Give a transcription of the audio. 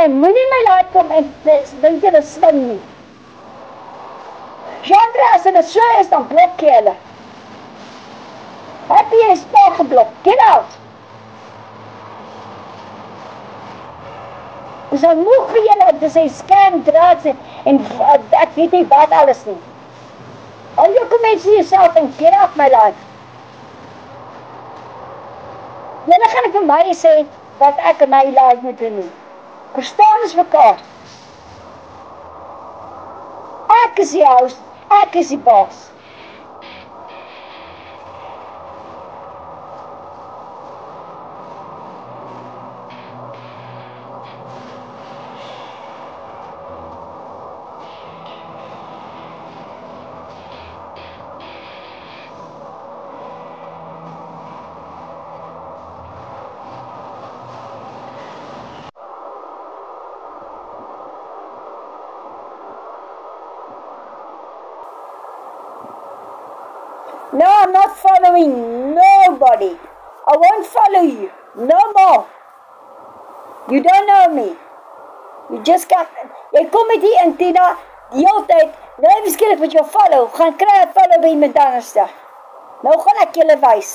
Jy moenie my laat kom en dink jy dit slim nie. Chandra, as dit so is, dan blok jy hulle. Heb jy een spaar geblok? Get out! Ons is moeg vir julle, dis een scam, drugs en ek weet nie wat alles nie. Al jou comments yourself and get off my life. Julle gaan ek vir my sê wat ek in my life moet doen. Verstaan ons mekaar. Ek is die host, ek is die baas. No, I'm not following nobody. I won't follow you. No more. You don't know me. You just got... Jy kom met die en Tina die hele tyd. Nou miskien ek met jou follow. Gaan kry 'n follow by iemand anders. Nou gaan ek julle wys.